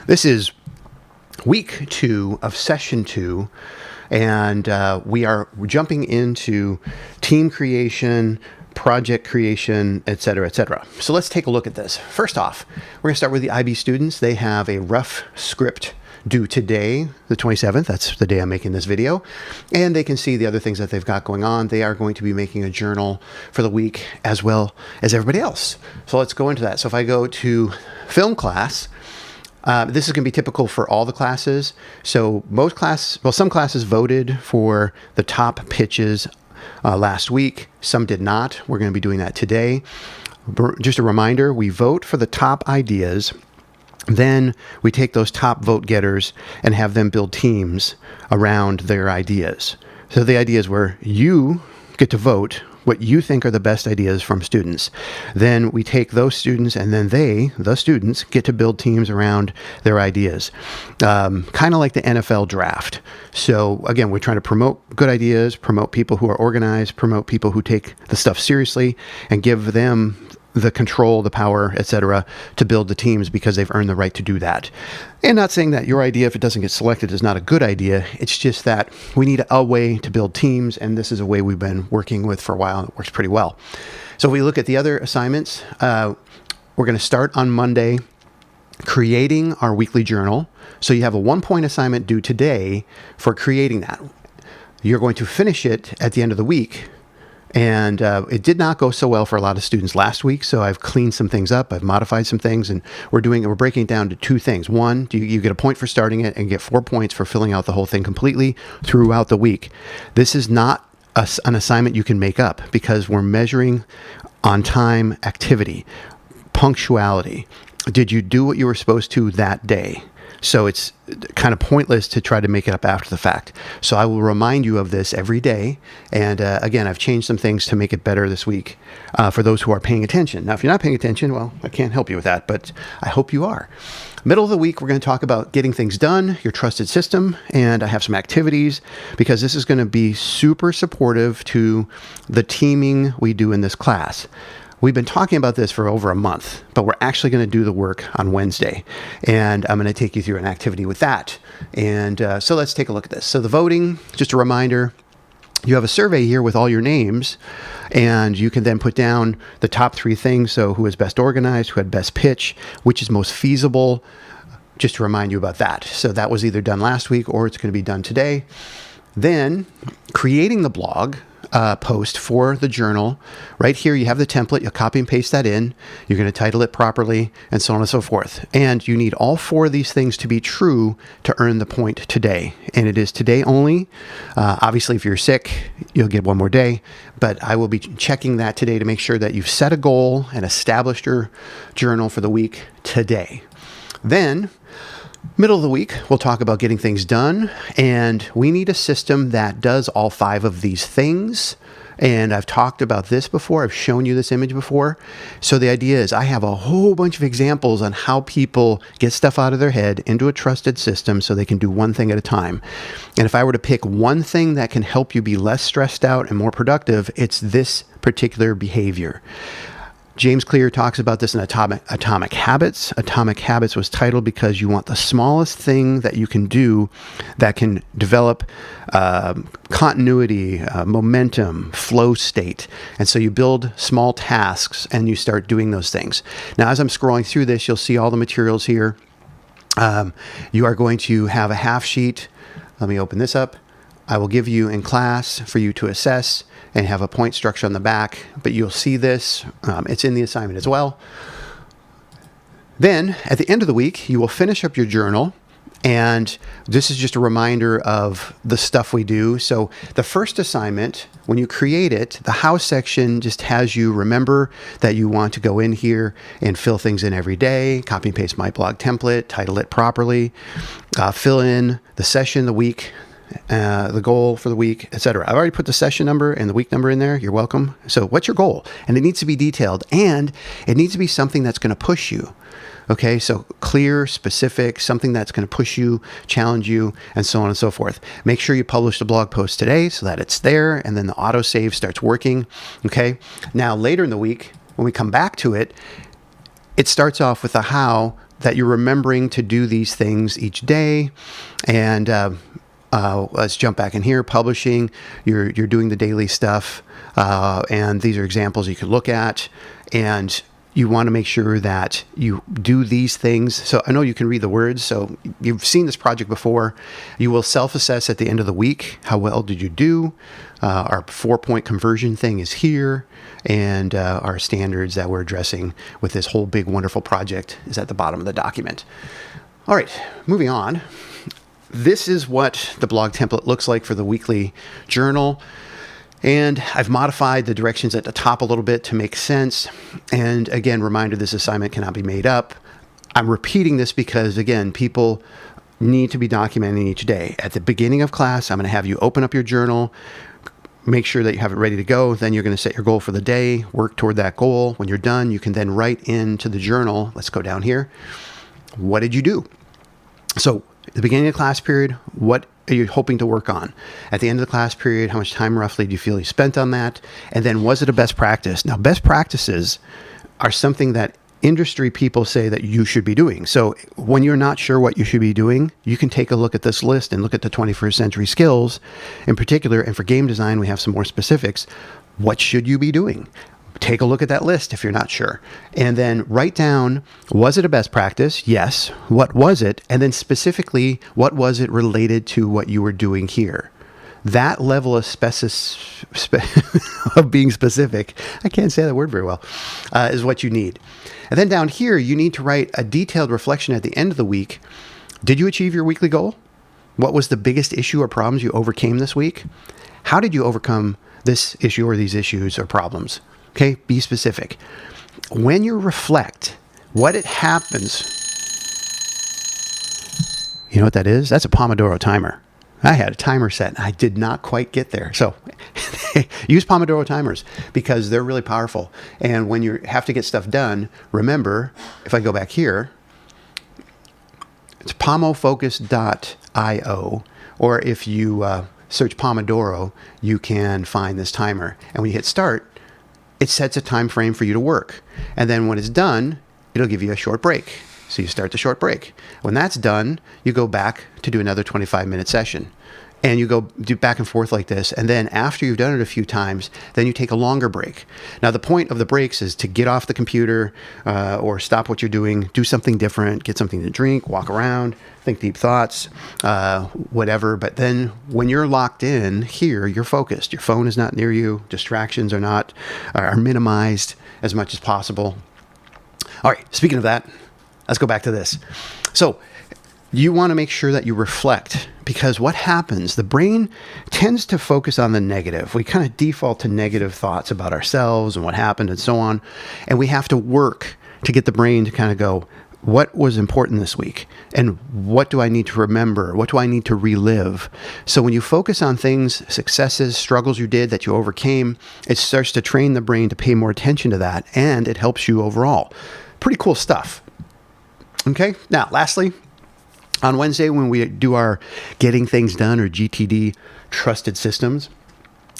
This is week 2 of session 2, and we are jumping into team creation, project creation, etc., etc. So let's take a look at this. First off, we're going to start with the IB students. They have a rough script due today, the 27th. That's the day I'm making this video. And they can see the other things that they've got going on. They are going to be making a journal for the week as well as everybody else. So let's go into that. So if I go to film class, this is going to be typical for all the classes. So some classes voted for the top pitches last week. Some did not. We're going to be doing that today. Just a reminder, we vote for the top ideas. Then we take those top vote getters and have them build teams around their ideas. So the idea is where you get to vote what you think are the best ideas from students. Then we take those students and then the students, get to build teams around their ideas. Kind of like the NFL draft. So again, we're trying to promote good ideas, promote people who are organized, promote people who take the stuff seriously, and give them the control, the power, etc., to build the teams because they've earned the right to do that. And not saying that your idea, if it doesn't get selected, is not a good idea. It's just that we need a way to build teams, and this is a way we've been working with for a while, and it works pretty well. So if we look at the other assignments, we're going to start on Monday creating our weekly journal. So you have a 1-point assignment due today for creating that. You're going to finish it at the end of the week. And it did not go so well for a lot of students last week, so I've cleaned some things up, I've modified some things, and we're breaking it down to 2 things. One, you get a point for starting it and get 4 points for filling out the whole thing completely throughout the week. This is not an assignment you can make up because we're measuring on-time activity, punctuality. Did you do what you were supposed to that day? So it's kind of pointless to try to make it up after the fact. So I will remind you of this every day. And again, I've changed some things to make it better this week for those who are paying attention. Now, if you're not paying attention, well, I can't help you with that, but I hope you are. Middle of the week, we're going to talk about getting things done, your trusted system, and I have some activities because this is going to be super supportive to the teaming we do in this class. We've been talking about this for over a month, but we're actually going to do the work on Wednesday. And I'm going to take you through an activity with that. And so let's take a look at this. So the voting, just a reminder, you have a survey here with all your names, and you can then put down the top 3 things. So who is best organized, who had best pitch, which is most feasible, just to remind you about that. So that was either done last week or it's going to be done today. Then creating the blog post for the journal. Right here, you have the template. You'll copy and paste that in. You're going to title it properly, and so on and so forth. And you need all 4 of these things to be true to earn the point today. And it is today only. Obviously, if you're sick, you'll get 1 more day. But I will be checking that today to make sure that you've set a goal and established your journal for the week today. Then, middle of the week, we'll talk about getting things done, and we need a system that does all 5 of these things. And I've talked about this before. I've shown you this image before. So the idea is I have a whole bunch of examples on how people get stuff out of their head into a trusted system so they can do one thing at a time. And if I were to pick one thing that can help you be less stressed out and more productive, it's this particular behavior. James Clear talks about this in Atomic Habits. Atomic Habits was titled because you want the smallest thing that you can do that can develop continuity, momentum, flow state. And so you build small tasks and you start doing those things. Now, as I'm scrolling through this, you'll see all the materials here. You are going to have a half sheet. Let me open this up. I will give you in class for you to assess and have a point structure on the back, but you'll see this. It's in the assignment as well. Then at the end of the week, you will finish up your journal. And this is just a reminder of the stuff we do. So the first assignment, when you create it, the how section just has you remember that you want to go in here and fill things in every day, copy and paste my blog template, title it properly, fill in the session, the week, the goal for the week, etc. I've already put the session number and the week number in there. You're welcome. So what's your goal? And it needs to be detailed, and it needs to be something that's going to push you. Okay, so clear, specific, something that's going to push you, challenge you, and so on and so forth. Make sure you publish the blog post today so that it's there, and then the autosave starts working. Okay, now later in the week, when we come back to it, it starts off with the how that you're remembering to do these things each day. And let's jump back in here. Publishing, you're doing the daily stuff, and these are examples you could look at. And you want to make sure that you do these things. So I know you can read the words, so you've seen this project before. You will self-assess at the end of the week. How well did you do? Our 4-point conversion thing is here, and our standards that we're addressing with this whole big, wonderful project is at the bottom of the document. All right, moving on. This is what the blog template looks like for the weekly journal. And I've modified the directions at the top a little bit to make sense. And again, reminder, this assignment cannot be made up. I'm repeating this because, again, people need to be documenting each day. At the beginning of class, I'm going to have you open up your journal, make sure that you have it ready to go. Then you're going to set your goal for the day, work toward that goal. When you're done, you can then write into the journal. Let's go down here. What did you do? So at the beginning of the class period, what are you hoping to work on? At the end of the class period, how much time roughly do you feel you spent on that? And then was it a best practice? Now, best practices are something that industry people say that you should be doing. So when you're not sure what you should be doing, you can take a look at this list and look at the 21st century skills in particular. And for game design, we have some more specifics. What should you be doing? Take a look at that list if you're not sure. And then write down, was it a best practice? Yes. What was it? And then specifically, what was it related to what you were doing here? That level of of being specific, I can't say that word very well, is what you need. And then down here, you need to write a detailed reflection at the end of the week. Did you achieve your weekly goal? What was the biggest issue or problems you overcame this week? How did you overcome this issue or these issues or problems? Okay, be specific. When you reflect, what it happens, you know what that is? That's a Pomodoro timer. I had a timer set. I did not quite get there. So use Pomodoro timers because they're really powerful. And when you have to get stuff done, remember, if I go back here, it's pomofocus.io, or if you search Pomodoro, you can find this timer. And when you hit start, it sets a time frame for you to work. And then when it's done, it'll give you a short break. So you start the short break. When that's done, you go back to do another 25-minute session. And you go do back and forth like this. And then after you've done it a few times, then you take a longer break. Now, the point of the breaks is to get off the computer or stop what you're doing, do something different, get something to drink, walk around, think deep thoughts, whatever. But then when you're locked in here, you're focused. Your phone is not near you. Distractions are minimized as much as possible. All right, speaking of that, let's go back to this. So you want to make sure that you reflect, because what happens, the brain tends to focus on the negative. We kind of default to negative thoughts about ourselves and what happened and so on. And we have to work to get the brain to kind of go, what was important this week? And what do I need to remember? What do I need to relive? So when you focus on things, successes, struggles you did that you overcame, it starts to train the brain to pay more attention to that, and it helps you overall. Pretty cool stuff. Okay, now lastly, on Wednesday, when we do our Getting Things Done, or GTD, trusted systems,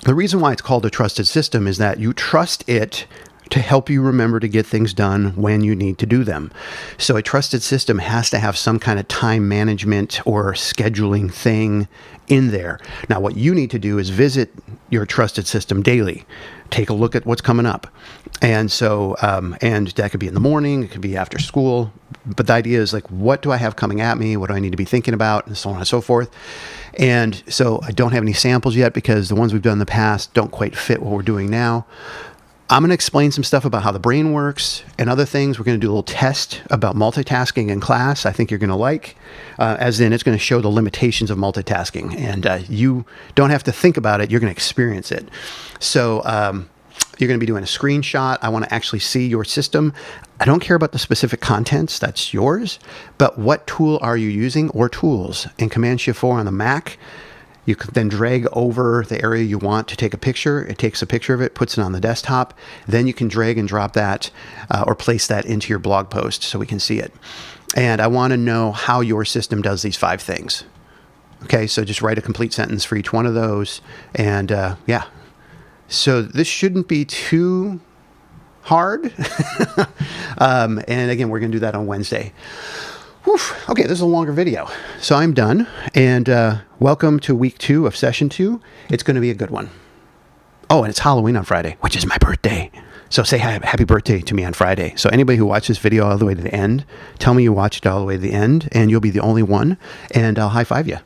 the reason why it's called a trusted system is that you trust it to help you remember to get things done when you need to do them. So a trusted system has to have some kind of time management or scheduling thing in there. Now, what you need to do is visit your trusted system daily. Take a look at what's coming up. And so, and that could be in the morning, it could be after school. But the idea is like, what do I have coming at me? What do I need to be thinking about? And so on and so forth. And so I don't have any samples yet because the ones we've done in the past don't quite fit what we're doing now. I'm going to explain some stuff about how the brain works and other things. We're going to do a little test about multitasking in class. I think you're going to like, as in it's going to show the limitations of multitasking. And you don't have to think about it. You're going to experience it. So you're going to be doing a screenshot. I want to actually see your system. I don't care about the specific contents. That's yours. But what tool are you using, or tools? In Command-Shift-4 on the Mac, you can then drag over the area you want to take a picture. It takes a picture of it, puts it on the desktop. Then you can drag and drop that or place that into your blog post so we can see it. And I want to know how your system does these 5 things. Okay, so just write a complete sentence for each one of those. And yeah, so this shouldn't be too hard. And again, we're going to do that on Wednesday. Whew. Okay, this is a longer video. So I'm done. And welcome to week 2 of session 2. It's going to be a good one. Oh, and it's Halloween on Friday, which is my birthday. So say happy birthday to me on Friday. So anybody who watched this video all the way to the end, tell me you watched it all the way to the end, and you'll be the only one, and I'll high five you.